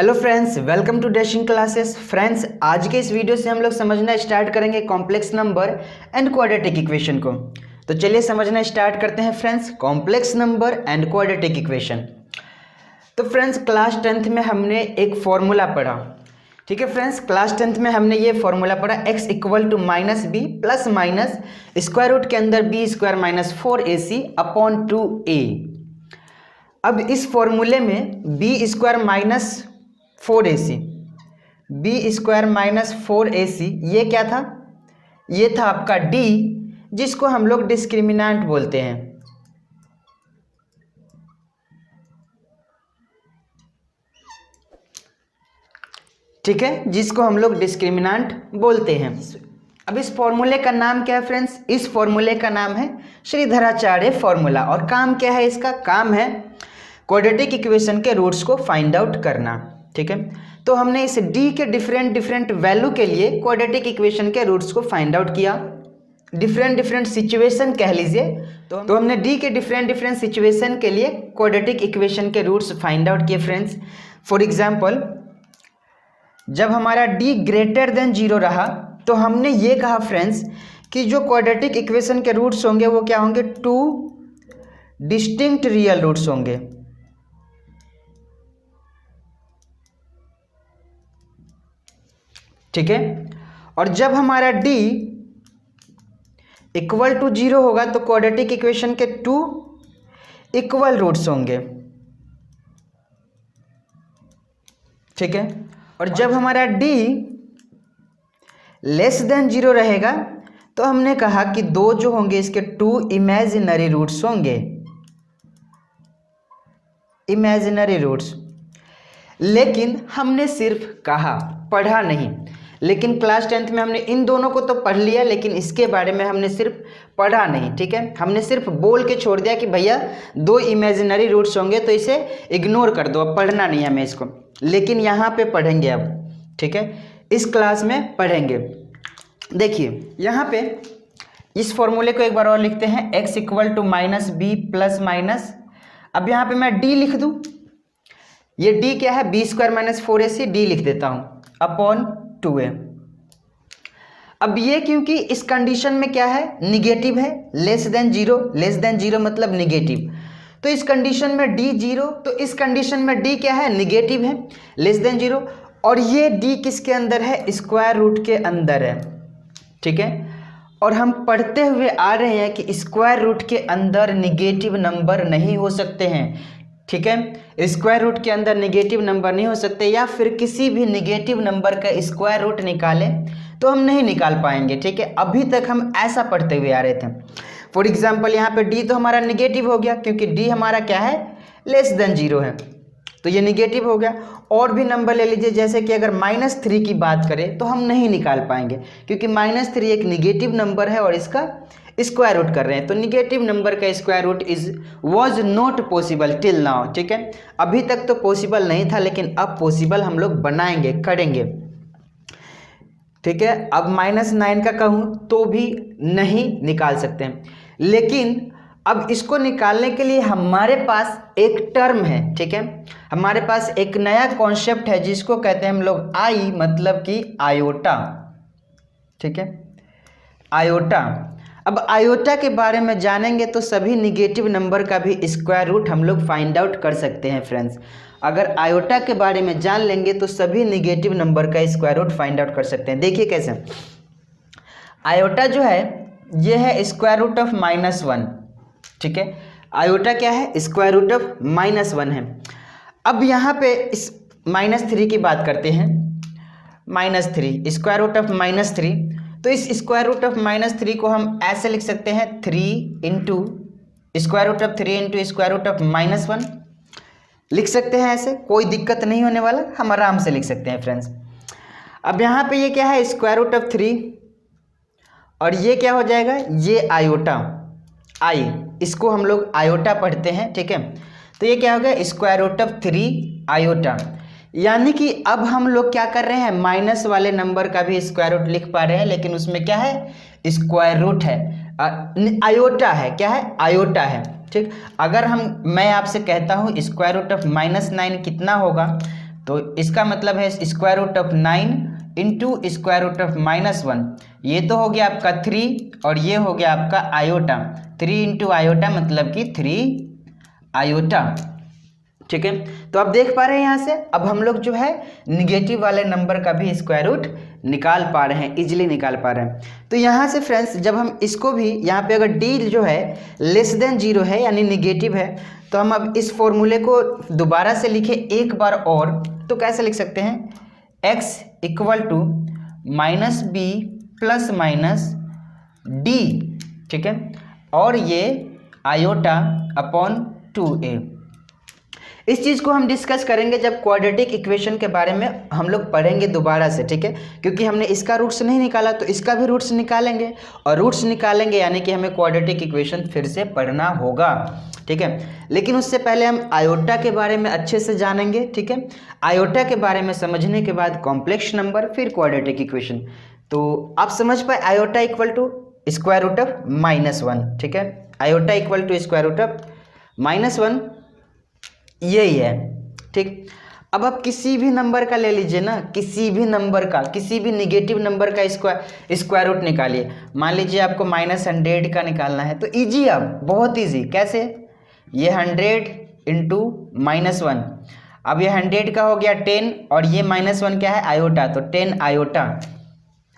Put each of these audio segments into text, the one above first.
Hello friends, welcome to Dashing Classes. Friends, आज के इस वीडियो से हम लोग समझना स्टार्ट करेंगे complex number and quadratic equation को। तो चलिए समझना स्टार्ट करते हैं friends, complex number and quadratic equation. तो फ्रेंड्स, क्लास 10th में हमने एक फॉर्मूला पढ़ा। ठीक है फ्रेंड्स, क्लास 10th में हमने ये फॉर्मूला पढ़ा, x equal to minus b plus minus square root के अंदर B square minus 4ac upon 2a। अब इस फॉर्मूले में b square minus 4ac, b square minus 4ac ये क्या था? ये था आपका d, जिसको हम लोग डिस्क्रिमिनेंट बोलते हैं। ठीक है, जिसको हम लोग डिस्क्रिमिनेंट बोलते हैं। अब इस फॉर्मूले का नाम क्या है फ्रेंड्स? इस फॉर्मूले का नाम है श्रीधराचार्य फॉर्मूला। और काम क्या है इसका? काम है क्वाड्रेटिक इक्वेशन के रूट्स को फाइंड आउट करना। ठीक है, तो हमने इस d के डिफरेंट वैल्यू के लिए क्वाड्रेटिक इक्वेशन के रूट्स को फाइंड आउट किया। डिफरेंट सिचुएशन कह लीजिए। तो हमने d के डिफरेंट सिचुएशन के लिए क्वाड्रेटिक इक्वेशन के रूट्स फाइंड आउट किए फ्रेंड्स। फॉर एग्जांपल, जब हमारा d ग्रेटर देन 0 रहा तो हमने ये कहा फ्रेंड्स कि जो क्वाड्रेटिक इक्वेशन के रूट्स होंगे वो क्या होंगे? 2 डिस्टिंक्ट रियल रूट्स होंगे। ठीक है, और जब हमारा d इक्वल टू 0 होगा तो क्वाड्रेटिक इक्वेशन के 2 इक्वल रूट्स होंगे। ठीक है, और जब हमारा d लेस देन 0 रहेगा तो हमने कहा कि दो जो होंगे इसके 2 इमेजिनरी रूट्स होंगे, इमेजिनरी रूट्स। लेकिन हमने सिर्फ कहा, पढ़ा नहीं। लेकिन क्लास 10th में हमने इन दोनों को तो पढ़ लिया, लेकिन इसके बारे में हमने सिर्फ पढ़ा नहीं। ठीक है, हमने सिर्फ बोल के छोड़ दिया कि भैया 2 इमेजिनरी रूट्स होंगे, तो इसे इग्नोर कर दो, अब पढ़ना नहीं है हमें इसको। लेकिन यहाँ पे पढ़ेंगे अब। ठीक है, इस क्लास में पढ़ेंगे। देखिए यहाँ पे इस फॉर्मूले को एक बार और लिखते हैं, x equal to minus b plus minus, अब यहाँ पे मैं d लिख दूँ। ये d क्या है? B square minus 4ac, d लिख देता हूँ अपॉन 2a। अब ये क्योंकि इस कंडीशन में क्या है? निगेटिव है, लेस देन 0। लेस देन 0 मतलब निगेटिव। तो इस कंडीशन में d 0, तो इस कंडीशन में d क्या है? निगेटिव है, लेस देन 0। और ये d किसके अंदर है? स्क्वायर रूट के अंदर है। ठीक है, और हम पढ़ते हुए आ रहे हैं कि स्क्वायर रूट के अंदर निगेटिव नंबर नहीं हो सकते हैं। ठीक है, स्क्वायर रूट के अंदर निगेटिव नंबर नहीं हो सकते, या फिर किसी भी निगेटिव नंबर का स्क्वायर रूट निकालें तो हम नहीं निकाल पाएंगे। ठीक है, अभी तक हम ऐसा पढ़ते हुए आ रहे थे। फॉर एग्जांपल, यहाँ पे d तो हमारा निगेटिव हो गया, क्योंकि d हमारा क्या है? लेस देन 0 है, तो ये निगेटिव हो गया। और भी नंबर ले लीजिए, जैसे कि अगर -3 की बात करें तो हम नहीं निकाल पाएंगे, क्योंकि -3 एक निगेटिव नंबर है और इसका स्क्वायर रूट कर रहे हैं, तो निगेटिव नंबर का square root was not possible till now. ठीक है, अभी तक तो पॉसिबल नहीं था, लेकिन अब पॉसिबल हम लोग बनाएंगे, करेंगे। ठीक है, अब -9 का कहूँ तो भी नहीं निकाल सकते हैं, लेकिन अब इसको निकालने के लिए हमारे पास एक टर्म है। ठीक है, हमारे पास एक नया कॉन्सेप्ट है जिसको कहते हैं हम लोग आई, मतलब कि आयोटा। ठीक है, आयोटा। अब आयोटा के बारे में जानेंगे तो सभी निगेटिव नंबर का भी स्क्वायर रूट हम लोग फाइंड आउट कर सकते हैं फ्रेंड्स। अगर आयोटा के बारे में जान लेंगे तो सभी निगेटिव नंबर का स्क्वायर रूट फाइंड आउट कर सकते हैं। देखिए कैसे, आयोटा जो है ये है स्क्वायर रूट ऑफ -1। ठीक है, आयोटा क्या है? स्क्वायर रूट ऑफ -1 है। अब यहाँ पे इस -3 की बात करते हैं। -3 स्क्वायर रूट ऑफ -3, तो इस स्क्वायर रूट ऑफ -3 को हम ऐसे लिख सकते हैं 3 into square root of 3 into square root of -1 लिख सकते हैं। ऐसे कोई दिक्कत नहीं होने वाला, हम आराम से लिख सकते हैं फ्रेंड्स। अब यहाँ पे ये क्या है? स्क्वायर रूट ऑफ 3, और ये क्या हो जाएगा? ये आयोटा, आई, इसको हम लोग आयोटा पढ़ते हैं। ठीक है, तो ये क्या हो गया? Square root of 3 iota. यानी कि अब हम लोग क्या कर रहे हैं? माइनस वाले नंबर का भी स्क्वायर रूट लिख पा रहे हैं, लेकिन उसमें क्या है? स्क्वायर रूट है, आयोटा है। क्या है? आयोटा है। ठीक, अगर मैं आपसे कहता हूँ स्क्वायर रूट ऑफ -9 कितना होगा, तो इसका मतलब है square root of 9 into square root of -1। ये तो हो गया आपका 3 और ये हो गया आपका आयोटा। 3 इंटू आयोटा मतलब कि 3 आयोटा। ठीक है, तो आप देख पा रहे हैं यहाँ से अब हम लोग जो है निगेटिव वाले नंबर का भी स्क्वायर रूट निकाल पा रहे हैं, इजीली निकाल पा रहे हैं। तो यहाँ से फ्रेंड्स जब हम इसको भी यहाँ पे अगर डी जो है लेस देन 0 है यानी निगेटिव है, तो हम अब इस फॉर्मूले को दोबारा से लिखे एक बार और, तो कैसे लिख सकते हैं, x equal to minus b plus minus d. ठीक है, और ये आयोटा अपॉन 2a। इस चीज़ को हम डिस्कस करेंगे जब क्वाड्रेटिक इक्वेशन के बारे में हम लोग पढ़ेंगे दोबारा से। ठीक है, क्योंकि हमने इसका रूट्स नहीं निकाला तो इसका भी रूट्स निकालेंगे, और रूट्स निकालेंगे यानी कि हमें क्वाड्रेटिक इक्वेशन फिर से पढ़ना होगा। ठीक है, लेकिन उससे पहले हम आयोटा के बारे में अच्छे से जानेंगे। ठीक है, आयोटा के बारे में समझने के बाद कॉम्प्लेक्स नंबर, फिर क्वाड्रेटिक इक्वेशन। तो आप समझ पाए iota equal to square root of -1। ठीक है, iota equal to square root of -1 यही है। ठीक, अब आप किसी भी नंबर का ले लीजिए ना, किसी भी नंबर का, किसी भी निगेटिव नंबर का स्क्वायर रूट निकालिए। मान लीजिए आपको -100 का निकालना है, तो इजी, आप बहुत इजी। कैसे, ये 100 इंटू -1, अब ये 100 का हो गया 10 और ये -1 क्या है, आयोटा, तो 10 आयोटा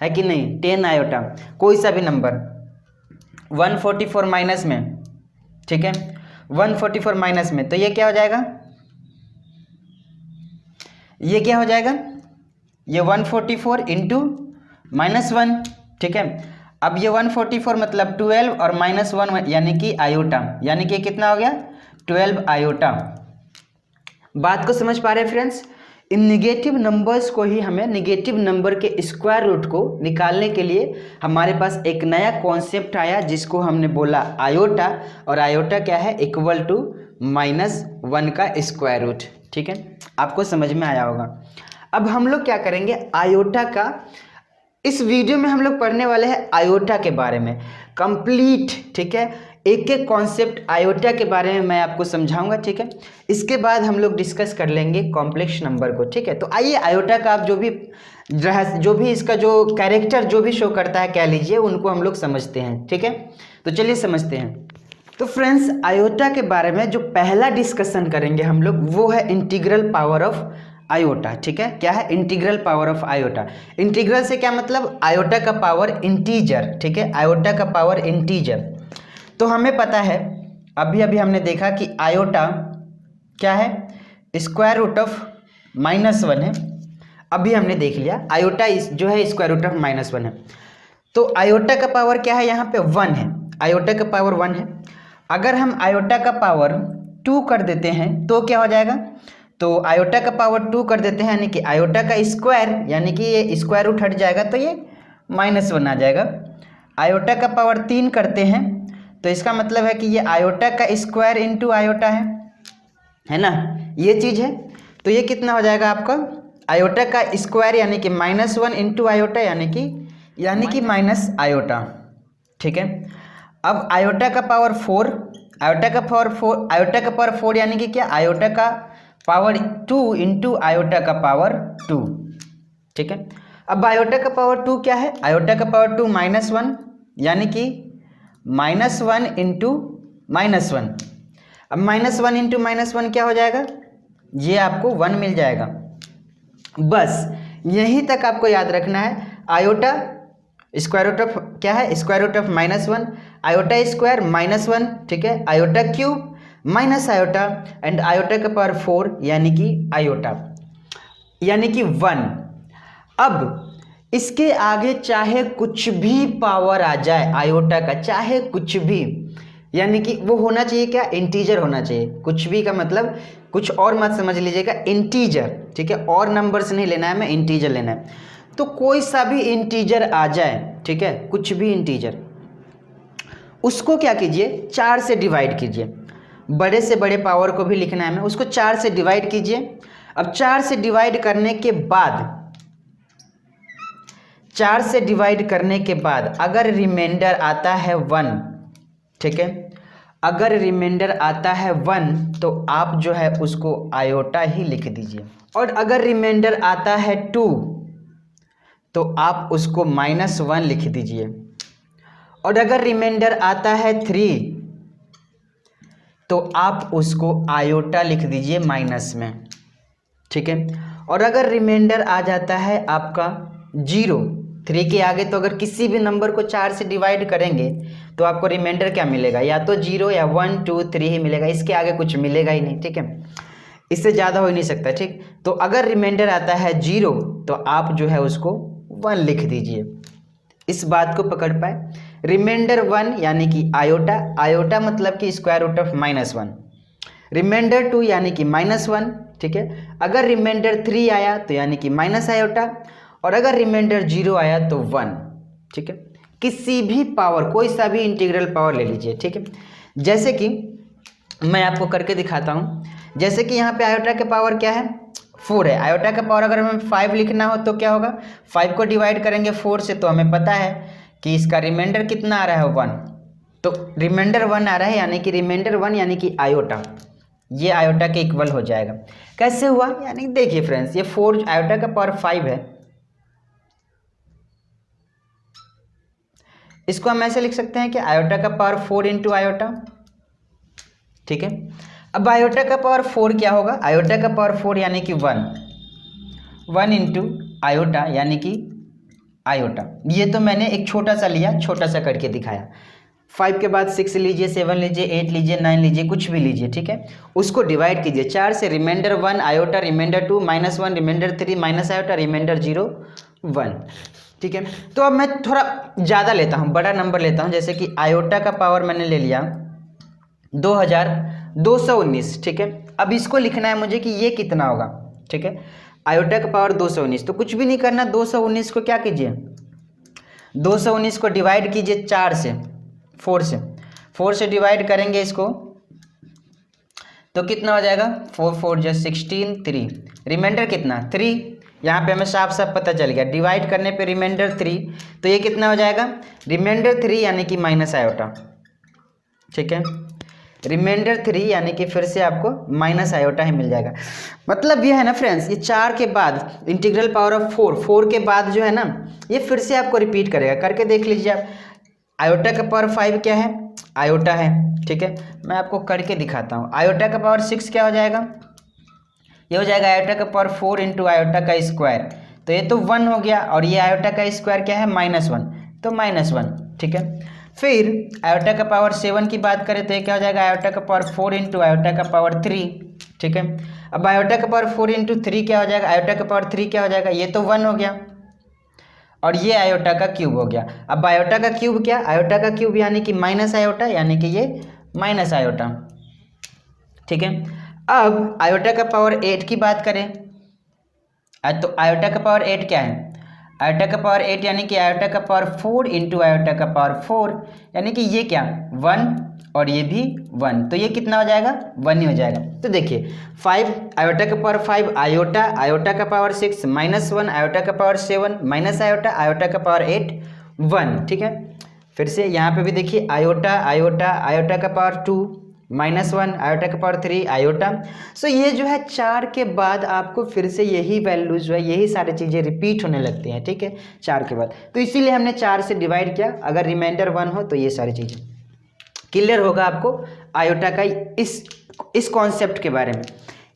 है कि नहीं, 10 आयोटा कोई सा भी नंबर 144 माइनस में। ठीक है, 144 माइनस में, तो ये क्या हो जाएगा, ये क्या हो जाएगा, ये 144 इंटू -1। ठीक है, अब ये 144 मतलब 12 और -1 यानी कि आयोटा, यानी कि कितना हो गया, 12 आयोटा। बात को समझ पा रहे हैं फ्रेंड्स? इन निगेटिव नंबर्स को ही हमें, निगेटिव नंबर के स्क्वायर रूट को निकालने के लिए हमारे पास एक नया कॉन्सेप्ट आया जिसको हमने बोला आयोटा, और आयोटा क्या है, इक्वल टू -1 का स्क्वायर रूट। ठीक है, आपको समझ में आया होगा। अब हम लोग क्या करेंगे, आयोटा का इस वीडियो में हम लोग पढ़ने वाले हैं आयोटा के बारे में कंप्लीट। ठीक है, एक एक कॉन्सेप्ट आयोटा के बारे में मैं आपको समझाऊंगा। ठीक है, इसके बाद हम लोग डिस्कस कर लेंगे कॉम्प्लेक्स नंबर को। ठीक है, तो आइए आयोटा का आप जो भी इसका जो कैरेक्टर जो भी शो करता है कह लीजिए, उनको हम लोग समझते हैं। ठीक है, तो चलिए समझते हैं। तो फ्रेंड्स आयोटा के बारे में जो पहला डिस्कशन करेंगे हम लोग वो है इंटीग्रल पावर ऑफ आयोटा। ठीक है, क्या है, integral power of iota. Integral से क्या मतलब, आयोटा का पावर इंटीजर। ठीक है, आयोटा का पावर इंटीजर। तो हमें पता है, अभी अभी हमने देखा कि आयोटा क्या है, स्क्वायर रूट ऑफ -1 है। अभी हमने देख लिया आयोटा जो है स्क्वायर रूट ऑफ -1 है। तो आयोटा का पावर क्या है, यहाँ पे 1 है, आयोटा का पावर 1 है। अगर हम आयोटा का पावर 2 कर देते हैं तो क्या हो जाएगा, तो आयोटा का पावर 2 कर देते हैं यानी कि आयोटा का स्क्वायर, यानी कि ये स्क्वायर रूट हट जाएगा तो ये -1 आ जाएगा। आयोटा का पावर 3 करते हैं तो इसका मतलब है कि ये आयोटा का स्क्वायर इंटू आयोटा है ना, ये चीज़ है। तो ये कितना हो जाएगा आपका, आयोटा का स्क्वायर यानी कि -1 इंटू आयोटा यानी कि माइनस आयोटा। ठीक है, अब आयोटा का पावर 4, आयोटा का पावर 4 यानी कि क्या, आयोटा का पावर 2 इंटू आयोटा का पावर 2। ठीक है, अब आयोटा का पावर 2 क्या है, आयोटा का पावर 2 -1 यानी कि -1 इंटू -1। अब -1 इंटू -1 क्या हो जाएगा, ये आपको 1 मिल जाएगा। बस यहीं तक आपको याद रखना है। आयोटा स्क्वायर रूट ऑफ क्या है, square root of -1, iota square -1। ठीक है, iota cube minus iota and iota का पावर 4 यानी कि आयोटा यानी कि 1। अब इसके आगे चाहे कुछ भी पावर आ जाए आयोटा का, चाहे कुछ भी, यानी कि वो होना चाहिए क्या, इंटीजर होना चाहिए। कुछ भी का मतलब कुछ और मत समझ लीजिएगा, इंटीजर। ठीक है, और नंबर्स नहीं लेना है, मैं इंटीजर लेना है। तो कोई सा भी इंटीजर आ जाए, ठीक है, कुछ भी इंटीजर, उसको क्या कीजिए, 4 से डिवाइड कीजिए। बड़े से बड़े पावर को भी लिखना है, मैं उसको 4 से डिवाइड कीजिए। अब 4 से डिवाइड करने के बाद, 4 से डिवाइड करने के बाद अगर रिमाइंडर आता है 1, ठीक है, अगर रिमाइंडर आता है 1 तो आप जो है उसको आयोटा ही लिख दीजिए, और अगर रिमाइंडर आता है 2 तो आप उसको -1 लिख दीजिए, और अगर रिमाइंडर आता है 3 तो आप उसको आयोटा लिख दीजिए माइनस में, ठीक है। और अगर रिमाइंडर आ जाता है आपका 0, 3 के आगे तो अगर किसी भी नंबर को 4 से डिवाइड करेंगे तो आपको रिमाइंडर क्या मिलेगा, या तो 0 या 1 2 3 ही मिलेगा, इसके आगे कुछ मिलेगा ही नहीं, ठीक है, इससे ज़्यादा हो ही नहीं सकता, ठीक। तो अगर रिमाइंडर आता है 0 तो आप जो है उसको 1 लिख दीजिए। इस बात को पकड़ पाए, रिमाइंडर 1 यानी कि आयोटा, आयोटा मतलब कि स्क्वायर रूट ऑफ -1, रिमाइंडर 2 यानी कि -1, ठीक है। अगर रिमाइंडर 3 आया तो यानी कि माइनस आयोटा, और अगर रिमाइंडर 0 आया तो 1, ठीक है। किसी भी पावर, कोई सा भी इंटीग्रल पावर ले लीजिए, ठीक है। जैसे कि मैं आपको करके दिखाता हूँ, जैसे कि यहाँ पे आयोटा के पावर क्या है, 4 है। आयोटा का पावर अगर हमें 5 लिखना हो तो क्या होगा, 5 को डिवाइड करेंगे 4 से तो हमें पता है कि इसका रिमाइंडर कितना आ रहा है 1, तो रिमाइंडर 1 आ रहा है, यानी कि रिमाइंडर 1 यानी कि आयोटा, ये आयोटा के इक्वल हो जाएगा। कैसे हुआ, यानी देखिए फ्रेंड्स, ये 4 आयोटा का पावर 5 है, इसको हम ऐसे लिख सकते हैं कि आयोटा का पावर 4 इंटू आयोटा, ठीक है। अब आयोटा का पावर 4 क्या होगा, आयोटा का पावर 4 यानी कि 1 इंटू आयोटा यानी कि आयोटा। ये तो मैंने एक छोटा सा लिया, छोटा सा करके दिखाया। 5 के बाद 6 लीजिए, 7 लीजिए, 8 लीजिए, 9 लीजिए, कुछ भी लीजिए, ठीक है। उसको डिवाइड कीजिए 4 से, remainder 1 iota, remainder 2 -1, remainder 3 minus iota, remainder 0 1, ठीक है। तो अब मैं थोड़ा ज़्यादा लेता हूँ, बड़ा नंबर लेता हूँ, जैसे कि आयोटा का पावर मैंने ले लिया 2219, ठीक है। अब इसको लिखना है मुझे कि ये कितना होगा, ठीक है। आयोटा का पावर 219, तो कुछ भी नहीं करना, 219 को क्या कीजिए, 219 को डिवाइड कीजिए 4 से, 4 से डिवाइड करेंगे इसको तो कितना हो जाएगा, 4 4 जो 16, 3, रिमाइंडर कितना 3, यहाँ पे हमें साफ साफ पता चल गया, डिवाइड करने पे रिमाइंडर 3, तो ये कितना हो जाएगा, रिमाइंडर 3 यानी कि माइनस आयोटा, ठीक है। रिमाइंडर 3 यानी कि फिर से आपको माइनस आयोटा ही मिल जाएगा। मतलब ये है ना फ्रेंड्स, ये 4 के बाद इंटीग्रल पावर ऑफ 4 के बाद जो है ना, ये फिर से आपको रिपीट करेगा, करके देख लीजिए आप। आयोटा का पावर 5 क्या है, आयोटा है, ठीक है। मैं आपको करके दिखाता हूँ। आयोटा का पावर 6 क्या हो जाएगा, ये हो जाएगा आयोटा का पावर 4 इंटू आयोटा का स्क्वायर, तो ये तो 1 हो गया, और ये आयोटा का स्क्वायर क्या है -1, तो -1, ठीक है। फिर आयोटा का पावर 7 की बात करें तो ये क्या हो जाएगा, आयोटा का पावर 4 इंटू आयोटा का पावर 3, ठीक है। अब आयोटा का पावर 4 इंटू 3 क्या हो जाएगा, आयोटा का पावर 3 क्या हो जाएगा, ये तो 1 हो गया, और ये आयोटा का क्यूब हो गया। अब आयोटा का क्यूब क्या, आयोटा का क्यूब यानी कि माइनस आयोटा, यानी कि ये माइनस आयोटा, ठीक है। अब आयोटा का पावर 8 की बात करें, तो आयोटा का पावर 8 क्या है, आयोटा का पावर 8 यानी कि आयोटा का पावर 4 इंटू आयोटा का पावर 4, यानी कि ये क्या 1 और ये भी 1, तो ये कितना हो जाएगा 1 ही हो जाएगा। तो देखिए 5 आयोटा का पावर 5 आयोटा, आयोटा का पावर 6 -1, आयोटा का पावर 7 माइनस आयोटा, आयोटा का पावर 8 1, ठीक है। फिर से यहाँ पे भी देखिए आयोटा आयोटा, आयोटा का पावर 2 -1, आयोटा का पावर 3 आयोटा। सो ये जो है 4 के बाद आपको फिर से यही वैल्यूज जो है, यही सारी चीज़ें रिपीट होने लगती हैं, ठीक है, 4 के बाद। तो इसीलिए हमने 4 से डिवाइड किया, अगर रिमाइंडर 1 हो तो ये सारी चीज़ें क्लियर होगा आपको आयोटा का इस कॉन्सेप्ट के बारे में।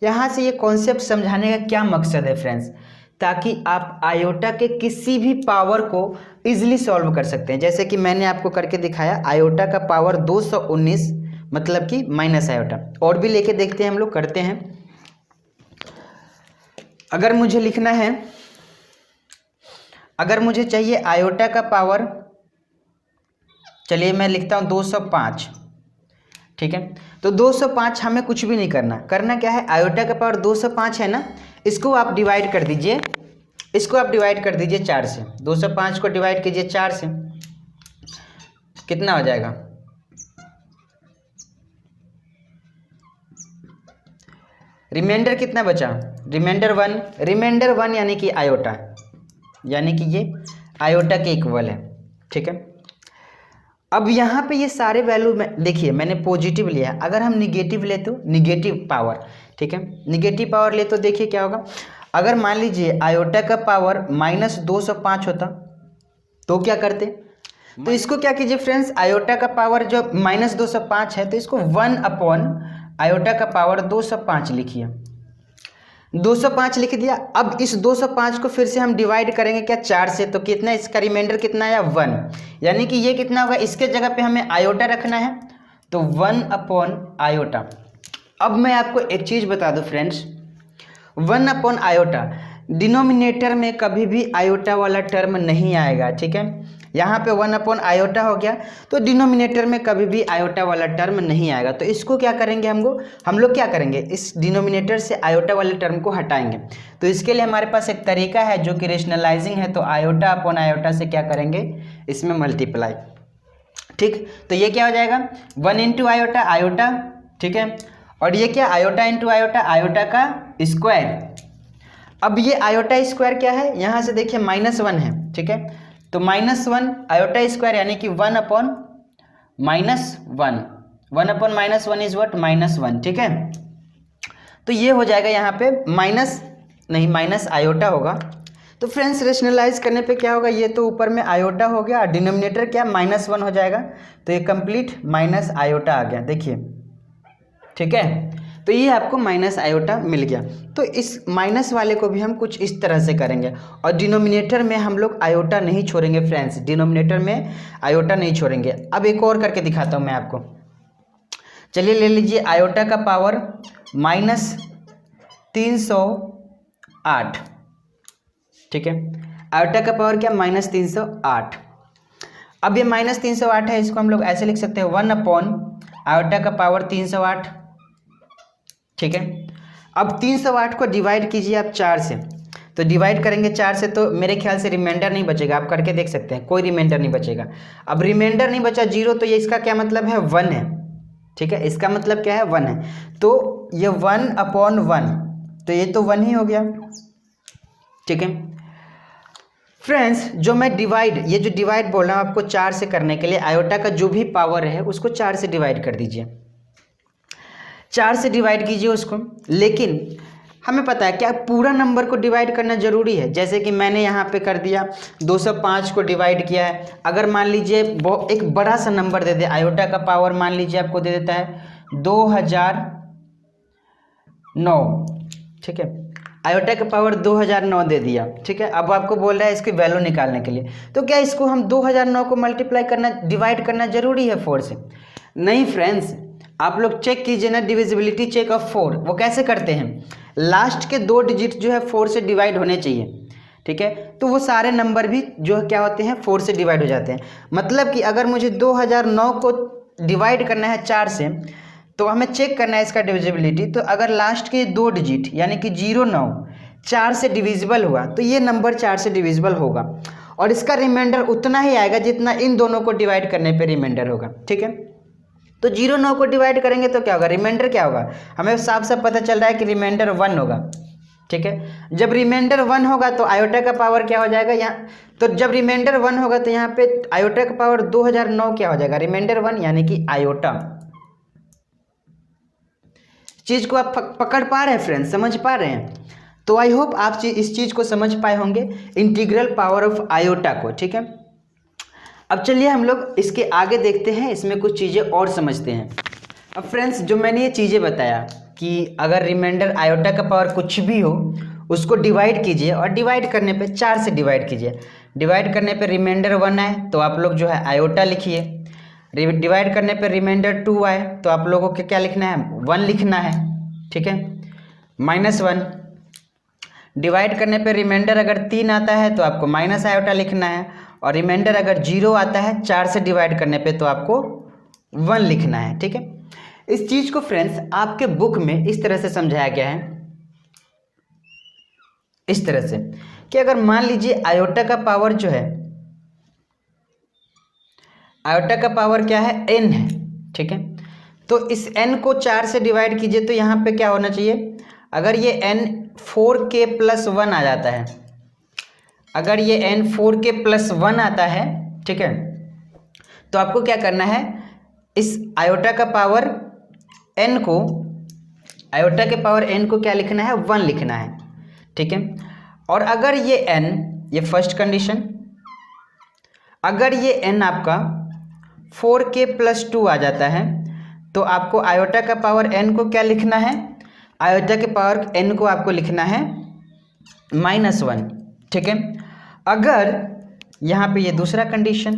यहाँ से ये कॉन्सेप्ट समझाने का क्या मकसद है फ्रेंड्स, ताकि आप आयोटा के किसी भी पावर को इजीली सॉल्व कर सकते हैं। जैसे कि मैंने आपको करके दिखाया, आयोटा का पावर 219 मतलब कि माइनस आयोटा। और भी लेके देखते हैं, हम लोग करते हैं। अगर मुझे लिखना है, अगर मुझे चाहिए आयोटा का पावर, चलिए मैं लिखता हूँ 205, ठीक है। तो 205 हमें कुछ भी नहीं करना, करना क्या है, आयोटा का पावर 205 है ना, इसको आप डिवाइड कर दीजिए, इसको आप डिवाइड कर दीजिए 4 से, 205 को डिवाइड कीजिए 4 से, कितना हो जाएगा, रिमाइंडर कितना बचा, रिमाइंडर 1, रिमाइंडर 1 यानी कि आयोटा, यानी कि ये आयोटा के इक्वल है, ठीक है। अब यहाँ पे ये सारे वैल्यू में देखिए मैंने पॉजिटिव लिया है, अगर हम निगेटिव ले तो निगेटिव पावर, ठीक है, निगेटिव पावर ले तो देखिए क्या होगा। अगर मान लीजिए आयोटा का पावर -205 होता तो क्या करते, तो इसको क्या कीजिए फ्रेंड्स, आयोटा का पावर जो -205 है तो इसको 1 अपॉन आयोटा का पावर 205 लिखिए, 205 लिख दिया। अब इस 205 को फिर से हम डिवाइड करेंगे क्या 4 से, तो कितना इसका रिमाइंडर कितना आया 1, यानी कि ये कितना होगा, इसके जगह पे हमें आयोटा रखना है तो 1 अपॉन आयोटा। अब मैं आपको एक चीज़ बता दूं फ्रेंड्स, 1 अपॉन आयोटा डिनोमिनेटर में कभी भी आयोटा वाला टर्म नहीं आएगा, ठीक है। यहाँ पे 1 अपॉन आयोटा हो गया तो डिनोमिनेटर में कभी भी आयोटा वाला टर्म नहीं आएगा। तो इसको क्या करेंगे, हम लोग क्या करेंगे, इस डिनोमिनेटर से आयोटा वाले टर्म को हटाएंगे। तो इसके लिए हमारे पास एक तरीका है जो कि रेशनलाइजिंग है, तो आयोटा अपॉन आयोटा से क्या करेंगे, इसमें मल्टीप्लाई, ठीक। तो ये क्या हो जाएगा 1 इंटू आयोटा आयोटा, ठीक है, और ये क्या आयोटा इंटू आयोटा आयोटा का स्क्वायर। अब ये आयोटा स्क्वायर क्या है, यहाँ से देखिए -1 है, ठीक है, तो -1 आयोटा स्क्वायर यानी कि 1 अपॉन -1, 1 अपॉन -1 इज व्हाट -1, ठीक है। तो ये हो जाएगा यहाँ पे माइनस आयोटा होगा। तो फ्रेंड्स रेशनलाइज करने पे क्या होगा, ये तो ऊपर में आयोटा हो गया, डिनोमिनेटर क्या -1 हो जाएगा, तो ये कंप्लीट माइनस आयोटा आ गया, देखिए, ठीक है। तो ये आपको माइनस आयोटा मिल गया। तो इस माइनस वाले को भी हम कुछ इस तरह से करेंगे, और डिनोमिनेटर में हम लोग आयोटा नहीं छोड़ेंगे फ्रेंड्स, डिनोमिनेटर में आयोटा नहीं छोड़ेंगे। अब एक और करके दिखाता हूँ मैं आपको, चलिए ले लीजिए आयोटा का पावर -308, ठीक है, आयोटा का पावर क्या -308। अब ये -308 है, इसको हम लोग ऐसे लिख सकते हैं 1 अपॉन आयोटा का पावर 308, ठीक है। अब 308 को डिवाइड कीजिए आप 4 से, तो डिवाइड करेंगे 4 से तो मेरे ख्याल से रिमाइंडर नहीं बचेगा, आप करके देख सकते हैं, कोई रिमाइंडर नहीं बचेगा। अब रिमाइंडर नहीं बचा 0, तो ये इसका क्या मतलब है 1 है, ठीक है, इसका मतलब क्या है 1 है, तो ये 1 अपॉन 1, तो ये तो 1 ही हो गया, ठीक है। फ्रेंड्स जो मैं ये जो डिवाइड बोल रहा हूँ आपको 4 से करने के लिए, आयोटा का जो भी पावर है उसको 4 से डिवाइड कर दीजिए, 4 से डिवाइड कीजिए उसको। लेकिन हमें पता है क्या पूरा नंबर को डिवाइड करना जरूरी है, जैसे कि मैंने यहाँ पे कर दिया 205 को डिवाइड किया है। अगर मान लीजिए एक बड़ा सा नंबर दे दे, आयोटा का पावर मान लीजिए आपको दे देता है 2009, ठीक है, आयोटा का पावर 2009 दे दिया, ठीक है। अब आपको बोल रहा है इसकी वैल्यू निकालने के लिए, तो क्या इसको हम 2009 को मल्टीप्लाई करना, डिवाइड करना जरूरी है 4 से? नहीं फ्रेंड्स, आप लोग चेक कीजिए ना, डिविजिबिलिटी चेक ऑफ 4 वो कैसे करते हैं, लास्ट के 2 डिजिट जो है 4 से डिवाइड होने चाहिए, ठीक है। तो वो सारे नंबर भी जो क्या होते हैं 4 से डिवाइड हो जाते हैं। मतलब कि अगर मुझे 2009 को डिवाइड करना है 4 से, तो हमें चेक करना है इसका डिविजिबिलिटी। तो अगर लास्ट के 2 डिजिट यानी कि 09 4 से डिविजिबल हुआ तो ये नंबर 4 से डिविजिबल होगा, और इसका रिमाइंडर उतना ही आएगा जितना इन दोनों को डिवाइड करने पे रिमाइंडर होगा, ठीक है। तो 09 को डिवाइड करेंगे तो क्या होगा, रिमाइंडर क्या होगा, हमें साफ साफ पता चल रहा है कि रिमाइंडर 1 होगा, ठीक है। जब रिमाइंडर 1 होगा तो आयोटा का पावर क्या हो जाएगा यहाँ, तो जब रिमाइंडर 1 होगा तो यहाँ पे आयोटा का पावर 2009 क्या हो जाएगा, रिमाइंडर 1 यानी कि आयोटा। चीज को आप पकड़ पा रहे हैं फ्रेंड्स, समझ पा रहे हैं? तो आई होप आप इस चीज को समझ पाए होंगे, इंटीग्रल पावर ऑफ आयोटा को, ठीक है। अब चलिए हम लोग इसके आगे देखते हैं, इसमें कुछ चीज़ें और समझते हैं। अब फ्रेंड्स जो मैंने ये चीज़ें बताया कि अगर रिमाइंडर आयोटा का पावर कुछ भी हो उसको डिवाइड कीजिए, और डिवाइड करने पे 4 से डिवाइड कीजिए, डिवाइड करने पे रिमाइंडर 1 आए तो आप लोग जो है आयोटा लिखिए, डिवाइड करने पे रिमाइंडर 2 आए तो आप लोगों को क्या लिखना है 1 लिखना है, ठीक है, -1। डिवाइड करने पे रिमाइंडर अगर 3 आता है तो आपको माइनस आयोटा लिखना है, और रिमाइंडर अगर 0 आता है 4 से डिवाइड करने पे तो आपको 1 लिखना है, ठीक है। इस चीज को फ्रेंड्स आपके बुक में इस तरह से समझाया गया है, इस तरह से कि अगर मान लीजिए आयोटा का पावर जो है, आयोटा का पावर क्या है n है, ठीक है। तो इस n को 4 से डिवाइड कीजिए तो यहाँ पे क्या होना चाहिए, अगर ये n 4k+1 आ जाता है, अगर ये n 4k+1 आता है, ठीक है, तो आपको क्या करना है, इस आयोटा का पावर n को, आयोटा के पावर n को क्या लिखना है, 1 लिखना है, ठीक है। और अगर ये n, ये फर्स्ट कंडीशन, अगर ये n आपका 4k+2 आ जाता है तो आपको आयोटा का पावर n को क्या लिखना है, आयोटा के पावर n को आपको लिखना है -1, ठीक है। अगर यहाँ पे ये दूसरा कंडीशन,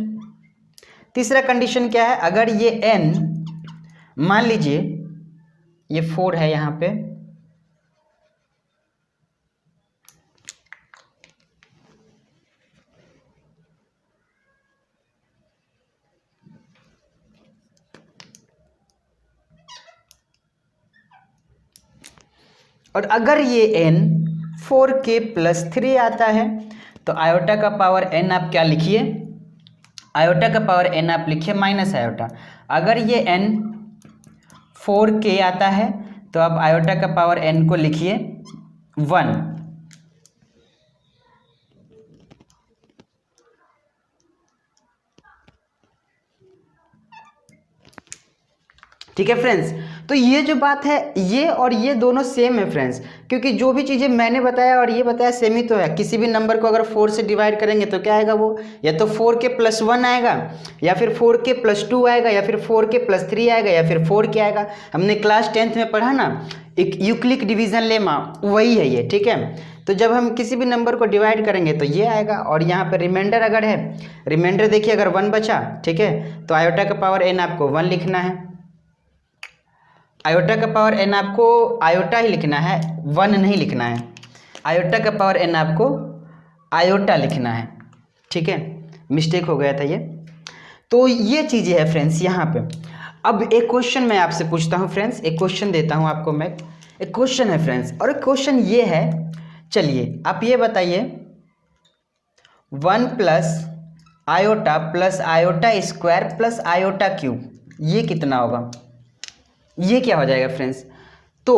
तीसरा कंडीशन क्या है, अगर ये n मान लीजिए ये 4 है यहाँ पे, और अगर ये n 4k+3 आता है तो आयोटा का पावर n आप क्या लिखिए, आयोटा का पावर n आप लिखिए माइनस आयोटा। अगर ये n 4k आता है तो आप आयोटा का पावर n को लिखिए 1। ठीक है फ्रेंड्स, तो ये जो बात है ये और ये दोनों सेम है फ्रेंड्स, क्योंकि जो भी चीज़ें मैंने बताया और ये बताया सेम ही तो है। किसी भी नंबर को अगर 4 से डिवाइड करेंगे तो क्या आएगा, वो या तो 4k+1 आएगा, या फिर 4k+2 आएगा, या फिर 4k+3 आएगा, या फिर 4k आएगा। हमने क्लास 10th में पढ़ा ना, एक यूक्लिड डिवीजन लेमा, वही है ये, ठीक है। तो जब हम किसी भी नंबर को डिवाइड करेंगे तो ये आएगा, और यहाँ पर रिमाइंडर अगर है, रिमाइंडर देखिए अगर 1 बचा, ठीक है, तो आयोटा का पावर n आपको 1 लिखना है। आयोटा का पावर n आपको आयोटा ही लिखना है, 1 नहीं लिखना है। आयोटा का पावर n आपको आयोटा लिखना है, ठीक है, मिस्टेक हो गया था ये। तो ये चीज़ें है फ्रेंड्स यहाँ पे। अब एक क्वेश्चन मैं आपसे पूछता हूँ फ्रेंड्स, एक क्वेश्चन देता हूँ आपको मैं, एक क्वेश्चन है फ्रेंड्स, और क्वेश्चन ये है, चलिए आप ये बताइए 1 + iota + iota square + iota cube, ये कितना होगा, ये क्या हो जाएगा फ्रेंड्स। तो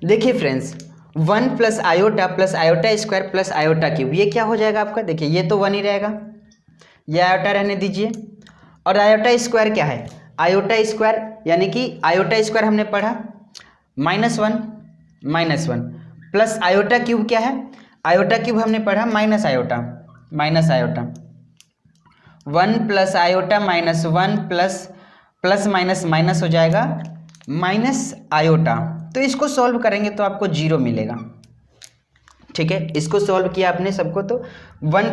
देखिए friends 1 + iota + iota square + iota cube, ये क्या हो जाएगा आपका, देखिए ये तो 1 ही रहेगा, ये आयोटा रहने दीजिए। और आयोटा स्क्वायर क्या है, आयोटा स्क्वायर यानी कि आयोटा स्क्वायर हमने पढ़ा -1 प्लस आयोटा क्यूब क्या है, आयोटा क्यूब हमने पढ़ा minus iota 1 + iota -1 plus minus minus हो जाएगा माइनस आयोटा। तो इसको सॉल्व करेंगे तो आपको 0 मिलेगा, ठीक है। इसको सॉल्व किया आपने सबको तो 1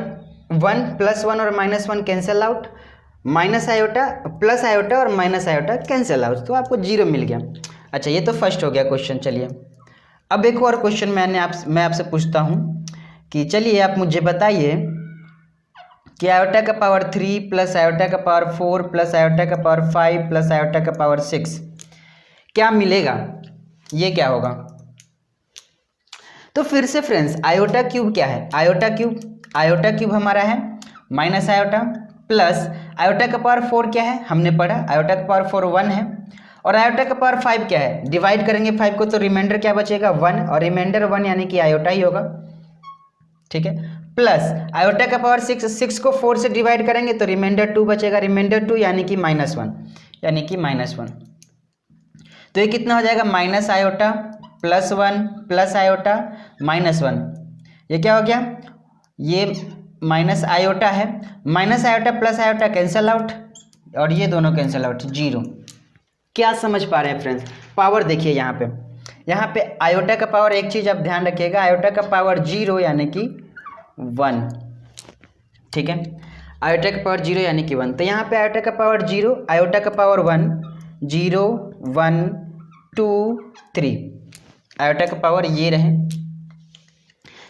+ 1 और -1 cancel out, minus iota plus iota और माइनस आयोटा कैंसिल आउट, तो आपको 0 मिल गया। अच्छा ये तो फर्स्ट हो गया क्वेश्चन। चलिए अब एक और क्वेश्चन मैं आपसे पूछता हूँ कि चलिए आप मुझे बताइए कि आयोटा का पावर 3 + आयोटा का पावर 4 + आयोटा का पावर 5 + आयोटा का पावर 6 क्या मिलेगा, ये क्या होगा। तो फिर से फ्रेंड्स आयोटा क्यूब क्या है, आयोटा क्यूब हमारा है माइनस आयोटा प्लस आयोटा का पावर 4 क्या है, हमने पढ़ा आयोटा का पावर 4 1 है, और आयोटा का पावर 5 क्या है, डिवाइड करेंगे 5 को तो रिमाइंडर क्या बचेगा 1, और रिमाइंडर 1 यानी कि आयोटा ही होगा, ठीक है। प्लस आयोटा का पावर 6 को 4 से डिवाइड करेंगे तो रिमाइंडर 2 बचेगा, रिमाइंडर 2 यानी कि -1, तो ये कितना हो जाएगा माइनस आयोटा +1 प्लस आयोटा -1, ये क्या हो गया, ये माइनस आयोटा है, minus iota plus iota cancel out, और ये दोनों कैंसिल आउट 0। क्या समझ पा रहे हैं फ्रेंड्स, पावर देखिए यहाँ पे आयोटा का पावर, एक चीज़ आप ध्यान रखिएगा, आयोटा का पावर 0 यानी कि 1, ठीक है, आयोटा का पावर 0 यानी कि 1, तो यहाँ पे आयोटा का पावर 0, आयोटा का पावर 1, 0 1 2 3, आयोटा का पावर ये रहे।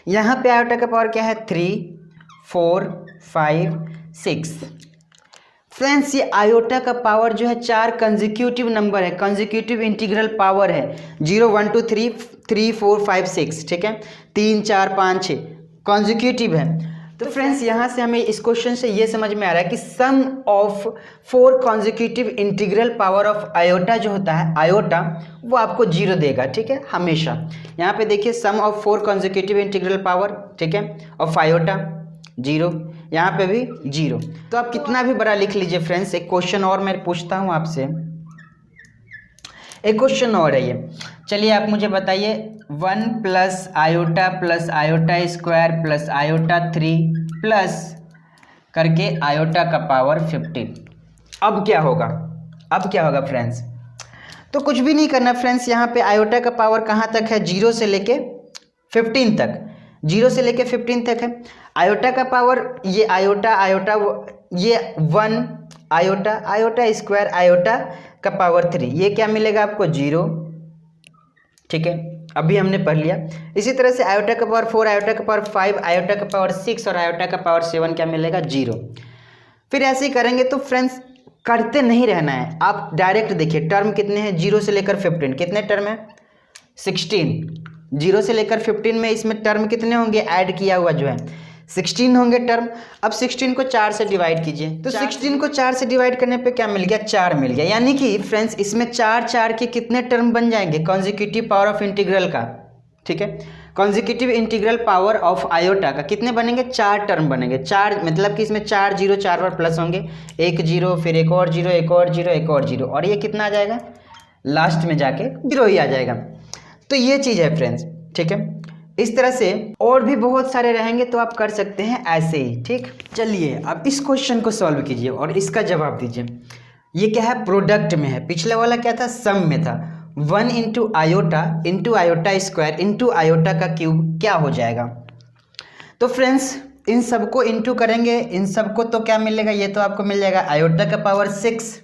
यहाँ पे आयोटा का पावर क्या है 3 4 5 6। फ्रेंड्स ये आयोटा का पावर जो है 4 कंसेक्यूटिव नंबर है, कंसेक्यूटिव इंटीग्रल पावर है, 0 1 2 3 3 4 5 6, ठीक है, 3 4 5 6 कंसेक्यूटिव है। तो फ्रेंड्स यहाँ से हमें इस क्वेश्चन से ये समझ में आ रहा है कि sum of 4 consecutive integral power of iota जो होता है, आयोटा वो आपको 0 देगा, ठीक है, हमेशा। यहाँ पे देखिए सम ऑफ 4 कंसेक्यूटिव इंटीग्रल पावर, ठीक है, ऑफ आयोटा 0, यहाँ पे भी 0। तो आप कितना भी बड़ा लिख लीजिए फ्रेंड्स। एक क्वेश्चन और मैं पूछता हूँ आपसे, एक क्वेश्चन और है ये। चलिए आप मुझे बताइए 1 + iota square plus iota 3 plus करके आयोटा का पावर 15। अब क्या होगा? अब क्या होगा फ्रेंड्स? तो कुछ भी नहीं करना फ्रेंड्स। यहाँ पे आयोटा का पावर कहाँ तक है? 0 से लेके 15 तक, 0 से लेके 15 तक है। आयोटा का पावर, ये आयोटा ये 1 आयोटा स्क्वायर आयोटा का पावर 3, ये क्या मिलेगा आपको? 0। ठीक है, अभी हमने पढ़ लिया। इसी तरह से आयोटा का पावर 4, आयोटा का पावर 5, आयोटा का पावर 6 और आयोटा का पावर 7 क्या मिलेगा? 0। फिर ऐसे ही करेंगे। तो फ्रेंड्स करते नहीं रहना है, आप डायरेक्ट देखिए टर्म कितने हैं 0 से लेकर 15, कितने टर्म है? 16। 0 से लेकर 15 में इसमें टर्म कितने होंगे? ऐड किया हुआ जो है 16 होंगे टर्म। अब 16 को 4 से डिवाइड कीजिए, तो 16 को 4 से डिवाइड करने पे क्या मिल गया? 4 मिल गया। यानी कि फ्रेंड्स इसमें 4 के कितने टर्म बन जाएंगे? कॉन्जिक्यूटिव पावर ऑफ इंटीग्रल का, ठीक है, consecutive integral power of iota का कितने बनेंगे? 4 टर्म बनेंगे। 4 मतलब कि इसमें 4 0 4 बार प्लस होंगे, 1 0 फिर एक और 0 एक और 0 एक और 0, और ये कितना आ जाएगा? लास्ट में जाके 0 ही आ जाएगा। तो ये चीज़ है फ्रेंड्स, ठीक है। इस तरह से और भी बहुत सारे रहेंगे तो आप कर सकते हैं ऐसे ही, ठीक। चलिए अब इस क्वेश्चन को सॉल्व कीजिए और इसका जवाब दीजिए। ये क्या है? प्रोडक्ट में है। पिछले वाला क्या था? सम में था। 1 × आयोटा स्क्वायर इंटू आयोटा का क्यूब क्या हो जाएगा? तो फ्रेंड्स इन सबको इंटू करेंगे, इन सबको तो क्या मिलेगा? ये तो आपको मिल जाएगा आयोटा का पावर 6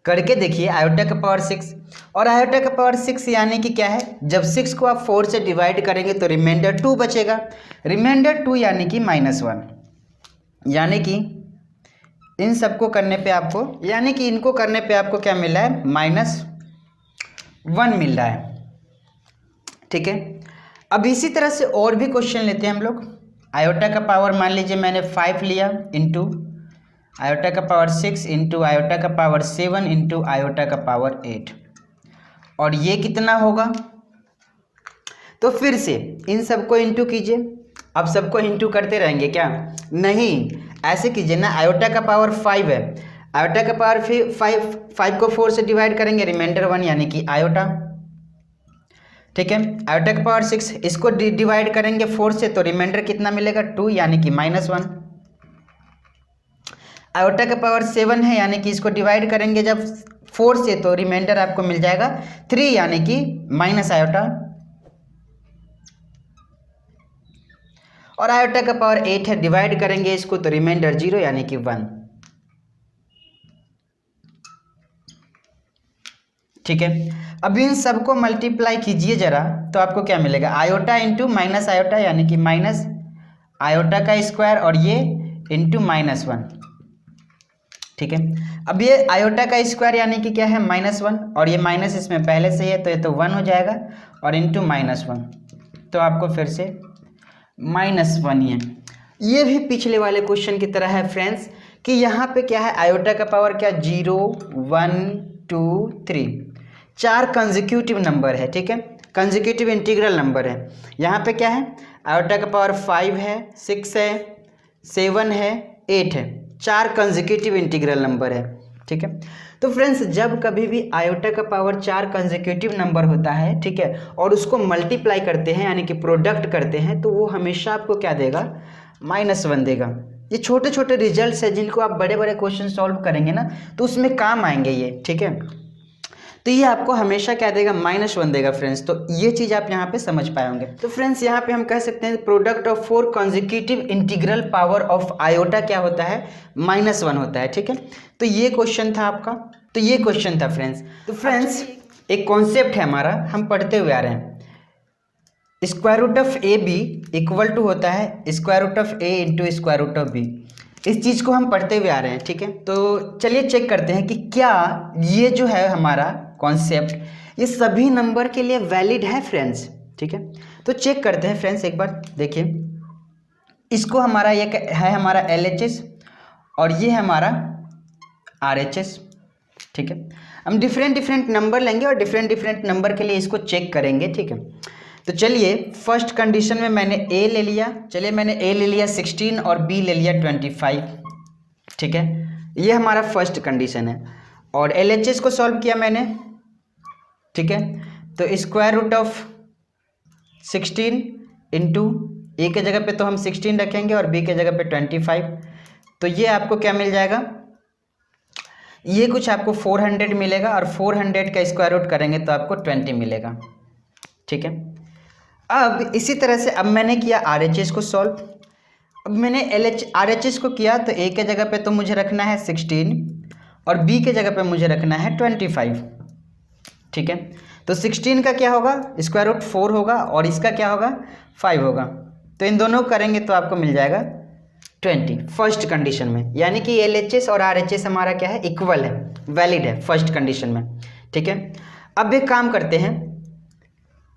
करके देखिए, आयोटा का पावर 6 और आयोटा का पावर 6 यानी कि क्या है? जब 6 को आप 4 से डिवाइड करेंगे तो रिमाइंडर 2 बचेगा। रिमाइंडर 2 यानी कि -1, यानी कि इन सबको करने पे आपको, यानी कि इनको करने पे आपको क्या मिल रहा है? -1 मिल रहा है, ठीक है। अब इसी तरह से और भी क्वेश्चन लेते हैं हम लोग। आयोटा का पावर मान लीजिए मैंने 5 लिया इंटू आयोटा का पावर 6 इंटू आयोटा का पावर 7 इंटू आयोटा का पावर 8, और ये कितना होगा? तो फिर से इन सबको इंटू कीजिए। अब सबको इंटू करते रहेंगे क्या? नहीं, ऐसे कीजिए ना। आयोटा का पावर 5 है, आयोटा का पावर 5 को 4 से डिवाइड करेंगे, रिमाइंडर 1 यानी कि आयोटा, ठीक है। आयोटा का पावर 6 इसको डिवाइड करेंगे 4 से तो रिमाइंडर कितना मिलेगा? 2 यानी कि -1। आयोटा का पावर 7 है, यानी कि इसको डिवाइड करेंगे जब 4 से तो रिमाइंडर आपको मिल जाएगा 3 यानी कि माइनस आयोटा। और आयोटा का पावर 8 है, डिवाइड करेंगे इसको तो रिमाइंडर 0 यानी कि 1, ठीक है। अब इन सबको मल्टीप्लाई कीजिए जरा, तो आपको क्या मिलेगा? आयोटा इंटू माइनस आयोटा यानी कि माइनस आयोटा का स्क्वायर और ये इंटू -1, ठीक है। अब ये आयोटा का स्क्वायर यानी कि क्या है? -1 और ये माइनस इसमें पहले से है तो ये तो 1 हो जाएगा और इंटू -1, तो आपको फिर से -1 ही है। ये भी पिछले वाले क्वेश्चन की तरह है फ्रेंड्स कि यहाँ पे क्या है? आयोटा का पावर क्या? 0 1 2 3, 4 कंसेक्यूटिव नंबर है, ठीक है, कंसेक्यूटिव इंटीग्रल नंबर है। यहाँ पे क्या है? आयोटा का पावर 5 है, 6 है, 7 है, 8 है, 4 कंसेक्यूटिव इंटीग्रल नंबर है, ठीक है। तो फ्रेंड्स जब कभी भी आयोटा का पावर 4 कंसेक्यूटिव नंबर होता है, ठीक है, और उसको मल्टीप्लाई करते हैं यानी कि प्रोडक्ट करते हैं, तो वो हमेशा आपको क्या देगा? -1 देगा। ये छोटे छोटे रिजल्ट्स है जिनको आप बड़े बड़े क्वेश्चन सॉल्व करेंगे ना तो उसमें काम आएंगे ये, ठीक है। तो ये आपको हमेशा क्या देगा? -1 देगा फ्रेंड्स। तो ये चीज़ आप यहाँ पे समझ पाए होंगे। तो फ्रेंड्स यहाँ पे हम कह सकते हैं product of 4 consecutive integral power of iota क्या होता है? -1 होता है, ठीक है। तो ये क्वेश्चन था आपका, तो ये क्वेश्चन था फ्रेंड्स। तो फ्रेंड्स एक कॉन्सेप्ट है हमारा, हम पढ़ते हुए आ रहे हैं, square root of AB equal to होता है square root of A into square root of B। इस चीज़ को हम पढ़ते हुए आ रहे हैं, ठीक है। तो चलिए चेक करते हैं कि क्या ये जो है हमारा कॉन्सेप्ट ये सभी नंबर के लिए वैलिड है फ्रेंड्स, ठीक है। तो चेक करते हैं फ्रेंड्स, एक बार देखिए, इसको हमारा ये है हमारा LHS और ये है हमारा RHS, ठीक है। हम डिफरेंट नंबर लेंगे और डिफरेंट नंबर के लिए इसको चेक करेंगे, ठीक है। तो चलिए फर्स्ट कंडीशन में मैंने ए ले लिया, चलिए मैंने ए ले लिया 16 और बी ले लिया 25, ठीक है, ये हमारा फर्स्ट कंडीशन है। और एलएचएस को सॉल्व किया मैंने, ठीक है, तो स्क्वायर रूट ऑफ 16 इंटू ए के जगह पे तो हम 16 रखेंगे और बी के जगह पे 25, तो ये आपको क्या मिल जाएगा, ये कुछ आपको 400 मिलेगा और 400 का स्क्वायर रूट करेंगे तो आपको 20 मिलेगा, ठीक है। अब इसी तरह से अब मैंने किया आरएचएस को सॉल्व। अब मैंने आरएचएस को किया तो ए के जगह पे तो मुझे रखना है 16 और बी के जगह पे मुझे रखना है 25, ठीक है। तो 16 का क्या होगा, स्क्वायर रूट 4 होगा और इसका क्या होगा 5 होगा, तो इन दोनों करेंगे तो आपको मिल जाएगा 20 फर्स्ट कंडीशन में। यानी कि एलएचएस और आरएचएस हमारा क्या है, इक्वल है, वैलिड है फर्स्ट कंडीशन में, ठीक है। अब एक काम करते हैं,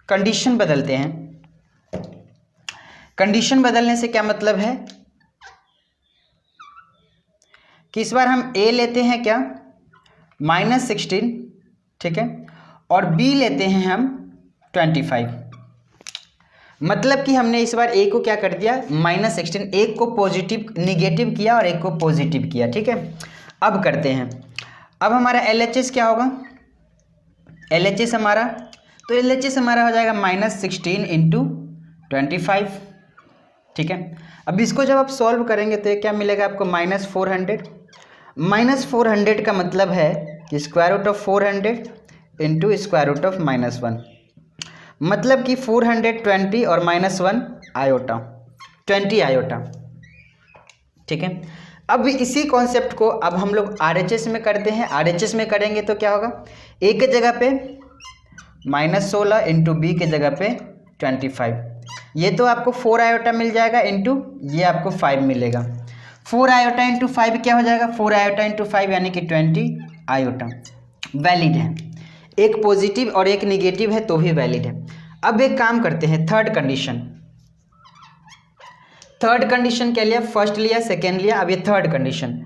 कंडीशन बदलते हैं। कंडीशन बदलने से क्या मतलब है कि इस बार हम ए लेते हैं क्या -16, ठीक है, और बी लेते हैं हम 25। मतलब कि हमने इस बार ए को क्या कर दिया -16, एक को पॉजिटिव निगेटिव किया और एक को पॉजिटिव किया, ठीक है। अब करते हैं, अब हमारा एलएचएस क्या होगा, एलएचएस हमारा, तो एलएचएस हमारा हो जाएगा -16 इंटू 25, ठीक है। अब इसको जब आप सॉल्व करेंगे तो ये क्या मिलेगा आपको -400। -400 का मतलब है कि square root of 400 into square root of -1, मतलब कि 420 और -1 आयोटा, 20 आयोटा, ठीक है। अब इसी कॉन्सेप्ट को अब हम लोग आरएचएस में करते हैं। आरएचएस में करेंगे तो क्या होगा, ए के जगह पे -16 इंटू बी के जगह पे 25, ये तो आपको 4 आयोटा मिल जाएगा इंटू ये आपको 5 मिलेगा। 4 आयोटा इंटू 5 क्या हो जाएगा, 4 आयोटा इंटू 5 यानी कि 20 आयोटा, वैलिड है। एक पॉजिटिव और एक निगेटिव है तो भी वैलिड है। अब एक काम करते हैं, थर्ड कंडीशन। थर्ड कंडीशन क्या लिया, फर्स्ट लिया, सेकेंड लिया, अब ये थर्ड कंडीशन।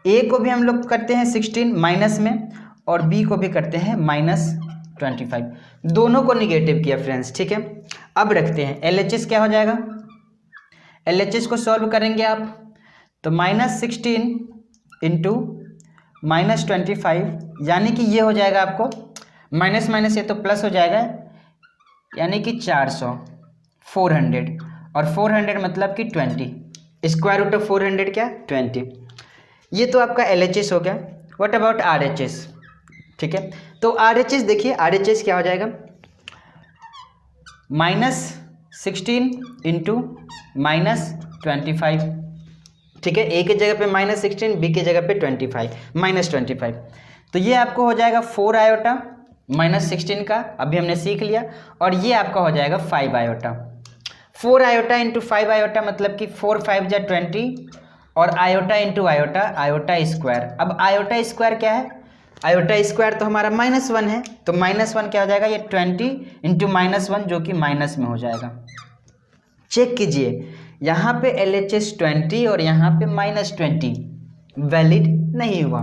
ए को भी हम लोग करते हैं 16 माइनस में और बी को भी करते हैं -25, दोनों को निगेटिव किया फ्रेंड्स, ठीक है। अब रखते हैं एलएचएस क्या हो जाएगा, एलएचएस को सॉल्व करेंगे आप तो -16 इंटू -25, यानी कि ये हो जाएगा आपको माइनस माइनस ये तो प्लस हो जाएगा, यानी कि 400, 400 और 400 मतलब कि 20, स्क्वायर रूट ऑफ 400 क्या 20। ये तो आपका एलएचएस हो गया। व्हाट अबाउट आरएचएस, ठीक है। तो आरएचएस देखिए, आरएचएस क्या हो जाएगा, -16 इंटू -25, ठीक है। ए के जगह पे -16, बी के जगह पे 25, -25, तो ये आपको हो जाएगा 4 आयोटा -16 का, अभी हमने सीख लिया, और ये आपका हो जाएगा 5 आयोटा। 4 आयोटा इंटू 5 आयोटा मतलब कि 4 5 जा 20 और iota into iota, iota square. अब आयोटा स्क्वायर क्या है, आयोटा स्क्वायर तो हमारा -1 है, तो -1 क्या हो जाएगा, ये 20 इंटू -1 जो कि माइनस में हो जाएगा। चेक कीजिए, यहाँ पे LHS 20 और यहाँ पे -20, वैलिड नहीं हुआ।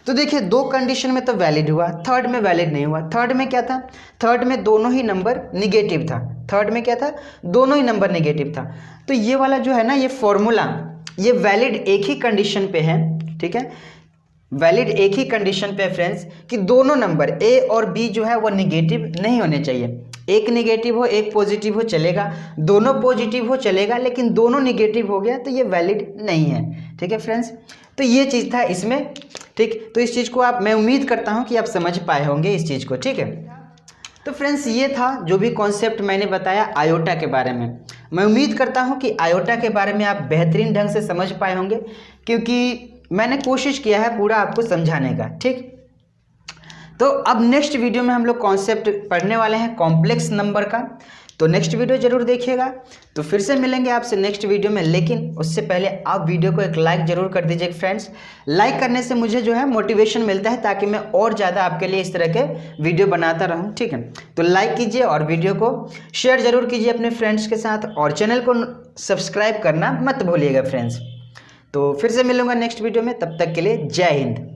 तो देखिए दो कंडीशन में तो वैलिड हुआ, थर्ड में वैलिड नहीं हुआ। थर्ड में क्या था, थर्ड में दोनों ही नंबर निगेटिव था। थर्ड में क्या था, दोनों ही नंबर निगेटिव था। तो ये वाला जो है ना, ये फॉर्मूला, ये वैलिड एक ही कंडीशन पे है, ठीक है। वैलिड एक ही कंडीशन पे है फ्रेंड्स, कि दोनों नंबर ए और बी जो है वो निगेटिव नहीं होने चाहिए। एक निगेटिव हो एक पॉजिटिव हो चलेगा, दोनों पॉजिटिव हो चलेगा, लेकिन दोनों निगेटिव हो गया तो ये वैलिड नहीं है, ठीक है फ्रेंड्स। तो ये चीज़ था इसमें, ठीक। तो इस चीज़ को आप, मैं उम्मीद करता हूँ कि आप समझ पाए होंगे इस चीज़ को, ठीक है। तो फ्रेंड्स ये था जो भी कॉन्सेप्ट मैंने बताया आयोटा के बारे में। मैं उम्मीद करता हूँ कि आयोटा के बारे में आप बेहतरीन ढंग से समझ पाए होंगे, क्योंकि मैंने कोशिश किया है पूरा आपको समझाने का, ठीक। तो अब नेक्स्ट वीडियो में हम लोग कॉन्सेप्ट पढ़ने वाले हैं कॉम्प्लेक्स नंबर का, तो नेक्स्ट वीडियो जरूर देखिएगा। तो फिर से मिलेंगे आपसे नेक्स्ट वीडियो में, लेकिन उससे पहले आप वीडियो को एक लाइक जरूर कर दीजिए फ्रेंड्स। लाइक करने से मुझे जो है मोटिवेशन मिलता है, ताकि मैं और ज़्यादा आपके लिए इस तरह के वीडियो बनाता रहूँ, ठीक है। तो लाइक कीजिए और वीडियो को शेयर जरूर कीजिए अपने फ्रेंड्स के साथ, और चैनल को सब्सक्राइब करना मत भूलिएगा फ्रेंड्स। तो फिर से मिलूंगा नेक्स्ट वीडियो में, तब तक के लिए जय हिंद।